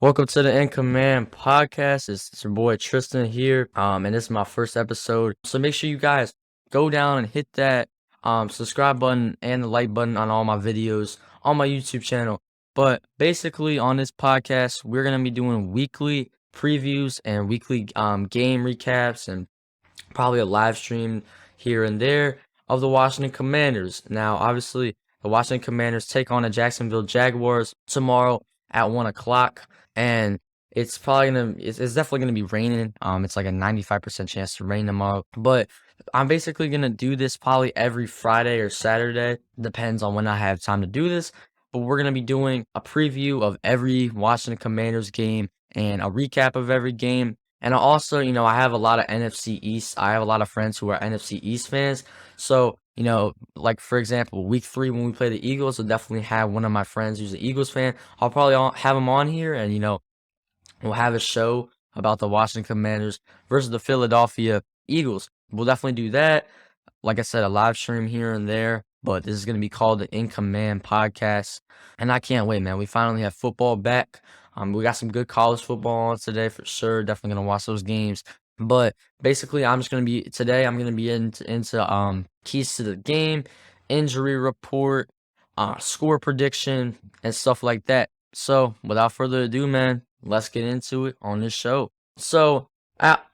Welcome to the In Command podcast. It's your boy Tristan here. And this is my first episode. So make sure you guys go down and hit that subscribe button and the like button on all my videos on my YouTube channel. But basically on this podcast, we're gonna be doing weekly previews and weekly game recaps and probably a live stream here and there of the Washington Commanders. Now, obviously, the Washington Commanders take on the Jacksonville Jaguars tomorrow at 1 o'clock, and it's definitely gonna be raining. It's like a 95% chance to rain tomorrow, but I'm basically gonna do this probably every Friday or Saturday, depends on when I have time to do this. But we're gonna be doing a preview of every Washington Commanders game and a recap of every game. And also, I have a lot of NFC East. I have a lot of friends who are NFC East fans. So, like for example, week 3 when we play the Eagles, I'll definitely have one of my friends who's an Eagles fan. I'll probably have him on here, and we'll have a show about the Washington Commanders versus the Philadelphia Eagles. We'll definitely do that. Like I said, a live stream here and there, but this is going to be called the In Command podcast. And I can't wait, man. We finally have football back. We got some good college football on today for sure. Definitely going to watch those games. But basically, I'm going to be into keys to the game, injury report, score prediction, and stuff like that. So without further ado, man, let's get into it on this show. So,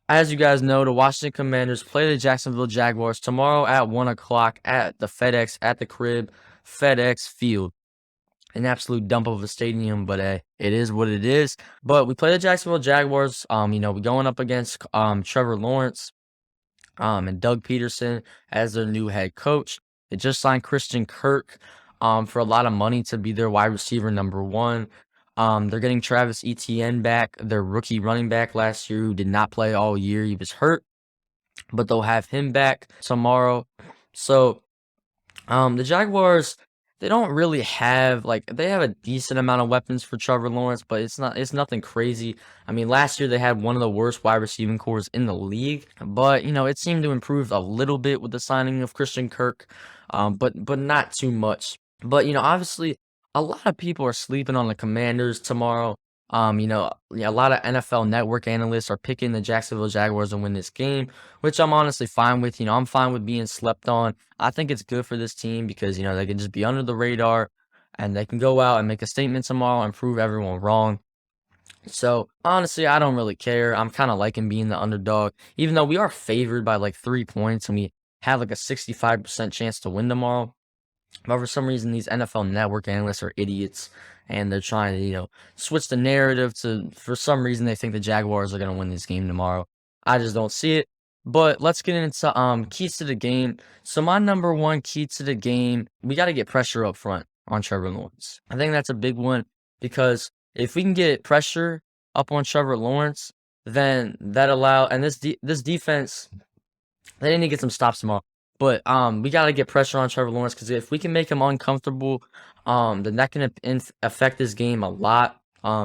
as you guys know, the Washington Commanders play the Jacksonville Jaguars tomorrow at 1 o'clock at the FedEx Field. An absolute dump of a stadium, but it is what it is. But we play the Jacksonville Jaguars. We're going up against Trevor Lawrence and Doug Peterson as their new head coach. They just signed Christian Kirk for a lot of money to be their wide receiver number 1. They're getting Travis Etienne back, their rookie running back last year, who did not play all year. He was hurt, but they'll have him back tomorrow. So, the Jaguars, they don't really have they have a decent amount of weapons for Trevor Lawrence, but it's nothing crazy. I mean, last year they had one of the worst wide receiving cores in the league, but it seemed to improve a little bit with the signing of Christian Kirk, but not too much. But obviously, a lot of people are sleeping on the Commanders tomorrow. A lot of NFL Network analysts are picking the Jacksonville Jaguars to win this game, which I'm honestly fine with. I'm fine with being slept on. I think it's good for this team because, they can just be under the radar and they can go out and make a statement tomorrow and prove everyone wrong. So, honestly, I don't really care. I'm kind of liking being the underdog, even though we are favored by 3 points and we have a 65% chance to win tomorrow. But for some reason, these NFL Network analysts are idiots, and they're trying to, switch the narrative to, for some reason, they think the Jaguars are going to win this game tomorrow. I just don't see it. But let's get into keys to the game. So my number 1 key to the game, we got to get pressure up front on Trevor Lawrence. I think that's a big one because if we can get pressure up on Trevor Lawrence, then and this defense, they need to get some stops tomorrow. But we got to get pressure on Trevor Lawrence because if we can make him uncomfortable, then that can affect his game a lot.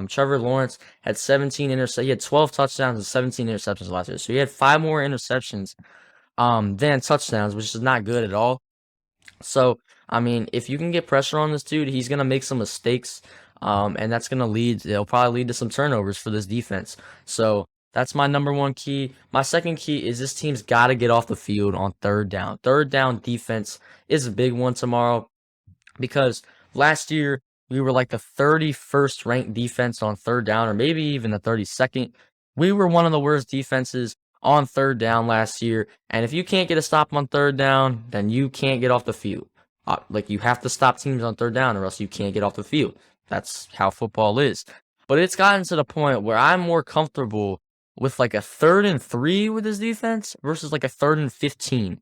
Trevor Lawrence had 17 interceptions. He had 12 touchdowns and 17 interceptions last year. So he had 5 more interceptions than touchdowns, which is not good at all. So, I mean, if you can get pressure on this dude, he's going to make some mistakes, and it'll probably lead to some turnovers for this defense. So, that's my number 1 key. My second key is this team's got to get off the field on third down. Third down defense is a big one tomorrow because last year we were the 31st ranked defense on third down, or maybe even the 32nd. We were one of the worst defenses on third down last year. And if you can't get a stop on third down, then you can't get off the field. You have to stop teams on third down or else you can't get off the field. That's how football is. But it's gotten to the point where I'm more comfortable with a 3rd and 3 with this defense versus a 3rd and 15.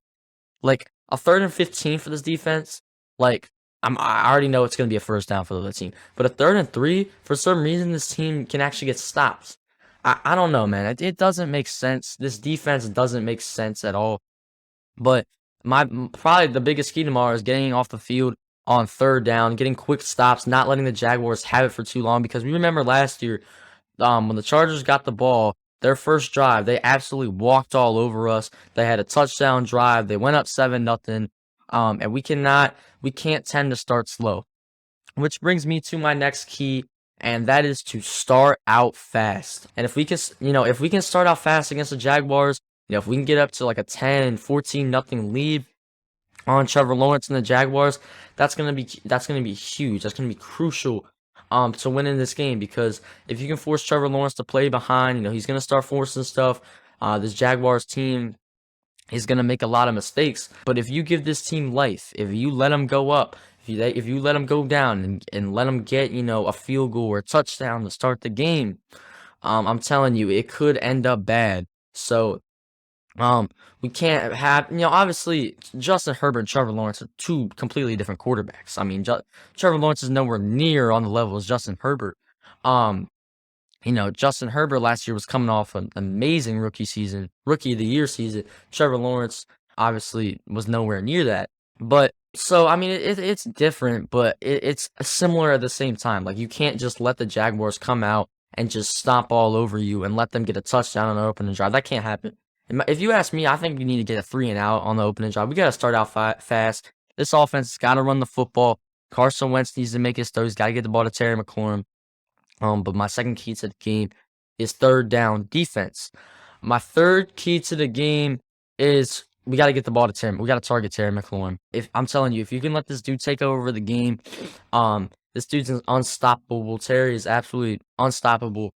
A 3rd and 15 for this defense, I already know it's going to be a first down for the other team. But a 3rd and 3, for some reason, this team can actually get stops. I don't know, man. It doesn't make sense. This defense doesn't make sense at all. But probably the biggest key tomorrow is getting off the field on third down, getting quick stops, not letting the Jaguars have it for too long. Because we remember last year, when the Chargers got the ball, their first drive, they absolutely walked all over us. They had a touchdown drive. They went up 7-0. And we can't tend to start slow. Which brings me to my next key, and that is to start out fast. And if we can, if we can start out fast against the Jaguars, if we can get up to like a 10, 14 nothing lead on Trevor Lawrence and the Jaguars, that's gonna be huge. That's gonna be crucial to winning this game, because if you can force Trevor Lawrence to play behind, he's gonna start forcing stuff. This Jaguars team is gonna make a lot of mistakes. But if you give this team life, if you let them go up, if you let them go down and let them get a field goal or a touchdown to start the game, I'm telling you, it could end up bad. So we can't have, obviously Justin Herbert and Trevor Lawrence are two completely different quarterbacks. I mean, Trevor Lawrence is nowhere near on the level as Justin Herbert. Um, Justin Herbert last year was coming off an amazing rookie of the year season. Trevor Lawrence obviously was nowhere near that. But so, I mean, it's different, but it's similar at the same time. Like, you can't just let the Jaguars come out and just stomp all over you and let them get a touchdown on the opening drive. That can't happen. If you ask me, I think we need to get a 3-and-out on the opening drive. We got to start out fast. This offense has got to run the football. Carson Wentz needs to make his throws. He's got to get the ball to Terry McLaurin. But my second key to the game is third down defense. My third key to the game is we got to get the ball to Terry. We got to target Terry McLaurin. I'm telling you, if you can let this dude take over the game, this dude's unstoppable. Terry is absolutely unstoppable.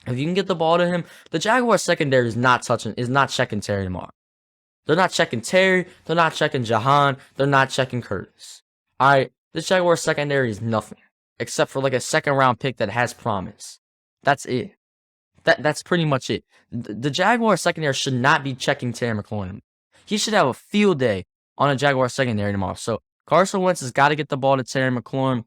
If you can get the ball to him, the Jaguars secondary is not checking Terry tomorrow. They're not checking Terry. They're not checking Jahan. They're not checking Curtis. All right, this Jaguars secondary is nothing except for like a second-round pick that has promise. That's it. That's pretty much it. The Jaguars secondary should not be checking Terry McLaurin. He should have a field day on a Jaguars secondary tomorrow. So Carson Wentz has got to get the ball to Terry McLaurin.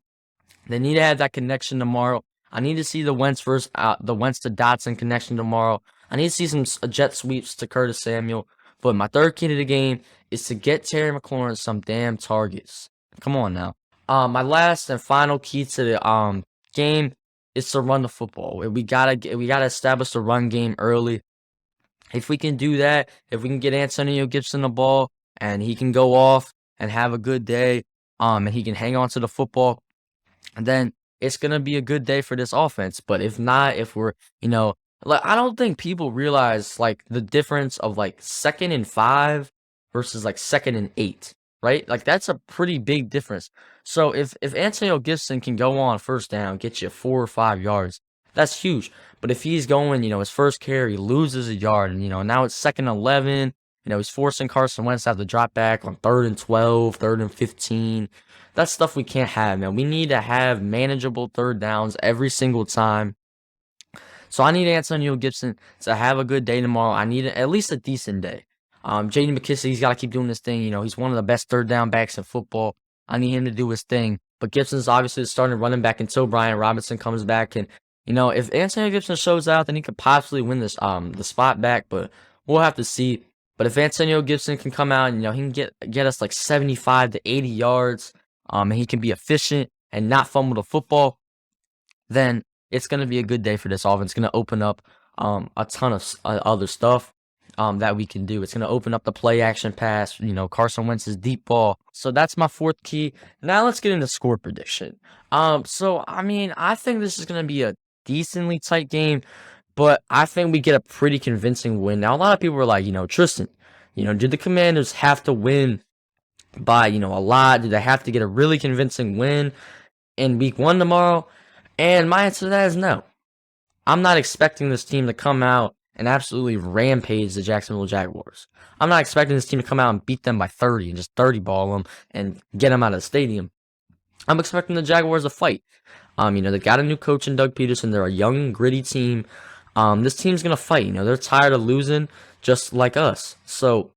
They need to have that connection tomorrow. I need to see the Wentz to Dotson connection tomorrow. I need to see some jet sweeps to Curtis Samuel. But my third key to the game is to get Terry McLaurin some damn targets. Come on now. My last and final key to the game is to run the football. We gotta establish the run game early. If we can do that, if we can get Antonio Gibson the ball and he can go off and have a good day, and he can hang on to the football, then it's gonna be a good day for this offense. But if not, if we're, I don't think people realize like the difference of like 2nd and 5 versus like 2nd and 8, right? Like, that's a pretty big difference. So if Antonio Gibson can go on first down, get you 4 or 5 yards, that's huge. But if he's going, his first carry, loses a yard, and now it's 2nd and 11, he's forcing Carson Wentz to have to drop back on 3rd and 12, 3rd and 15. That's stuff we can't have, man. We need to have manageable third downs every single time. So I need Antonio Gibson to have a good day tomorrow. I need at least a decent day. J.D. McKissick, he's got to keep doing this thing. He's one of the best third down backs in football. I need him to do his thing. But Gibson's obviously the starting running back until Brian Robinson comes back. And, if Antonio Gibson shows out, then he could possibly win this the spot back. But we'll have to see. But if Antonio Gibson can come out and, he can get us like 75 to 80 yards, and he can be efficient and not fumble the football, then it's going to be a good day for this offense. It's going to open up a ton of other stuff that we can do. It's going to open up the play action pass, Carson Wentz's deep ball. So that's my fourth key. Now let's get into score prediction. So, I mean, I think this is going to be a decently tight game, but I think we get a pretty convincing win. Now, a lot of people are like, Tristan, do the Commanders have to win by, a lot? Do they have to get a really convincing win in week 1 tomorrow? And my answer to that is no. I'm not expecting this team to come out and absolutely rampage the Jacksonville Jaguars. I'm not expecting this team to come out and beat them by 30 and just 30 ball them and get them out of the stadium. I'm expecting the Jaguars to fight. They got a new coach in Doug Peterson. They're a young, gritty team. This team's going to fight. They're tired of losing just like us. So,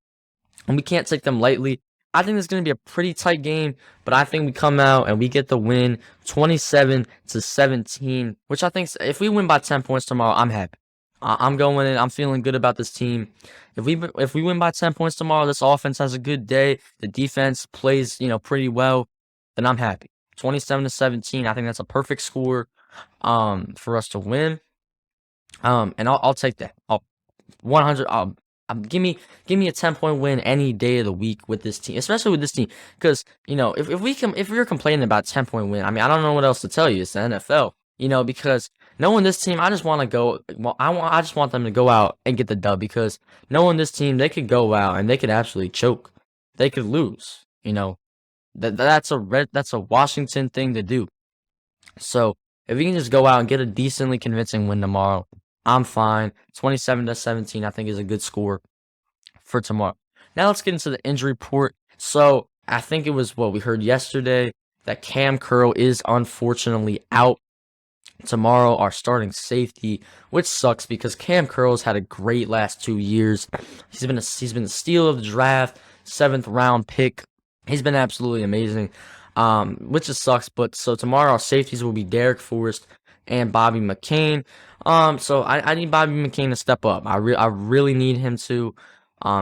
and we can't take them lightly. I think it's going to be a pretty tight game, but I think we come out and we get the win 27-17, which I think if we win by 10 points tomorrow, I'm happy. I'm going in. I'm feeling good about this team. If we win by 10 points tomorrow, this offense has a good day. The defense plays, pretty well. Then I'm happy. 27-17. I think that's a perfect score, for us to win. And I'll take that. 100. Give me a 10-point win any day of the week with this team, especially with this team. Because if we're complaining about 10-point win, I mean, I don't know what else to tell you. It's the NFL. because knowing this team, I just want to go. Well, I just want them to go out and get the dub because knowing this team, they could go out and they could absolutely choke. They could lose. That's a Washington thing to do. So if we can just go out and get a decently convincing win tomorrow, I'm fine. 27-17, I think, is a good score for tomorrow. Now let's get into the injury report. So I think it was what we heard yesterday that Cam Curl is unfortunately out tomorrow, our starting safety, which sucks because Cam Curl's had a great last 2 years. He's been the steal of the draft, 7th round pick. He's been absolutely amazing, which just sucks. But so tomorrow our safeties will be Derek Forrest and Bobby McCain. So I need Bobby McCain to step up. I really need him to.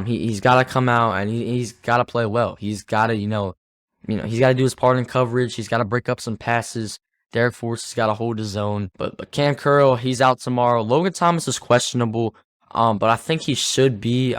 He's got to come out and he's got to play well. He's got to he's got to do his part in coverage. He's got to break up some passes. Derek Forrest has got to hold his own. But Cam Curl, he's out tomorrow. Logan Thomas is questionable. But I think he should be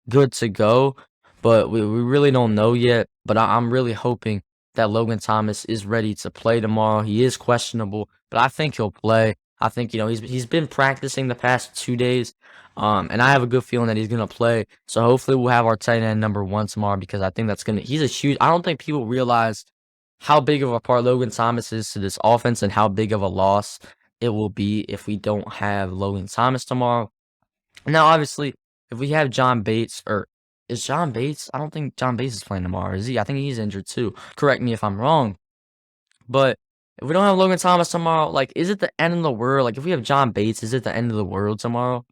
good to go. But we really don't know yet. But I'm really hoping that Logan Thomas is ready to play tomorrow. He is questionable, but I think he'll play. I think he's been practicing the past 2 days. And I have a good feeling that he's gonna play. So hopefully we'll have our tight end number 1 tomorrow because I think he's a huge. I don't think people realize how big of a part Logan Thomas is to this offense and how big of a loss it will be if we don't have Logan Thomas tomorrow. Now, obviously, if we have John Bates, or is John Bates? I don't think John Bates is playing tomorrow, is he? I think he's injured too. Correct me if I'm wrong. But if we don't have Logan Thomas tomorrow, like, is it the end of the world? Like, if we have John Bates, is it the end of the world tomorrow?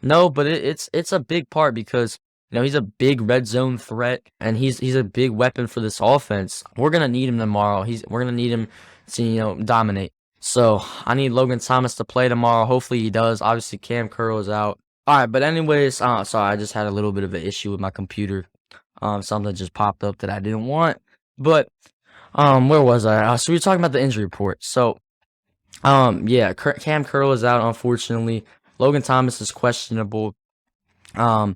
No, but it's a big part because he's a big red zone threat and he's a big weapon for this offense. We're gonna need him tomorrow. We're gonna need him to dominate. So I need Logan Thomas to play tomorrow. Hopefully he does. Obviously Cam Curl is out. All right, but anyways, sorry, I just had a little bit of an issue with my computer. Something just popped up that I didn't want. But where was I? So we were talking about the injury report. So yeah, Cam Curl is out, unfortunately. Logan Thomas is questionable. So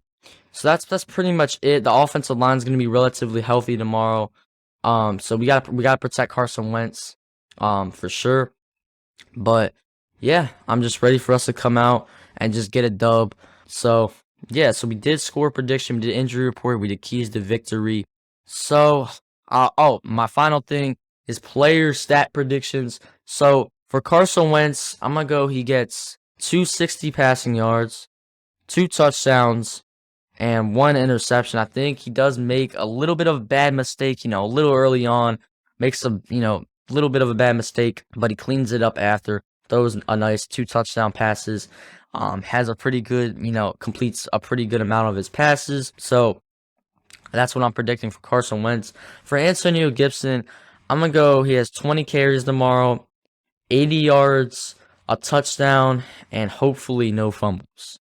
that's pretty much it. The offensive line is going to be relatively healthy tomorrow. So we gotta protect Carson Wentz, for sure. But yeah, I'm just ready for us to come out and just get a dub. So yeah, so we did score prediction, we did injury report, we did keys to victory. So my final thing is player stat predictions. So for Carson Wentz, I'm gonna go. He gets 260 passing yards, 2 touchdowns, and 1 interception. I think he does make a little bit of a bad mistake, a little early on, makes a little bit of a bad mistake, but he cleans it up after. Throws a nice 2 touchdown passes. Has a pretty good, completes a pretty good amount of his passes. So that's what I'm predicting for Carson Wentz. For Antonio Gibson, I'm going to go, he has 20 carries tomorrow, 80 yards, a touchdown, and hopefully no fumbles.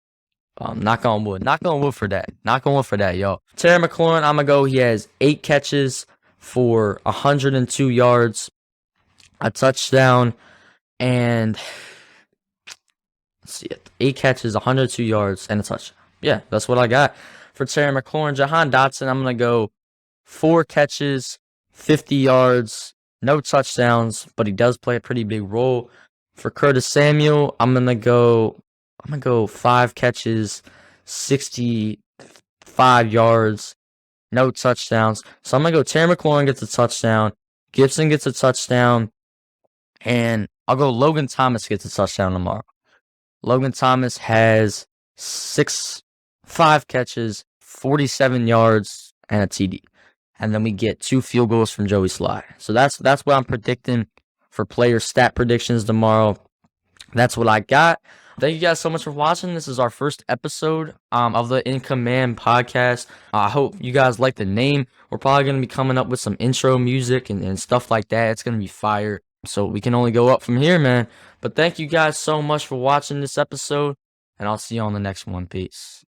Knock on wood. Knock on wood for that. Knock on wood for that, yo. Terry McLaurin, I'm going to go, he has 8 catches for 102 yards, a touchdown, and let's see it. 8 catches, 102 yards, and a touchdown. Yeah, that's what I got for Terry McLaurin. Jahan Dotson, I'm going to go 4 catches, 50 yards, no touchdowns, but he does play a pretty big role. For Curtis Samuel, I'm gonna go 5 catches, 65 yards, no touchdowns. So I'm gonna go Terry McLaurin gets a touchdown, Gibson gets a touchdown, and I'll go Logan Thomas gets a touchdown tomorrow. Logan Thomas has 5 catches, 47 yards, and a TD. And then we get 2 field goals from Joey Sly. So that's what I'm predicting for player stat predictions tomorrow. That's what I got. Thank you guys so much for watching. This is our first episode of the In Command podcast. I hope you guys like the name. We're probably going to be coming up with some intro music and stuff like that. It's going to be fire. So we can only go up from here, man. But thank you guys so much for watching this episode. And I'll see you on the next one. Peace.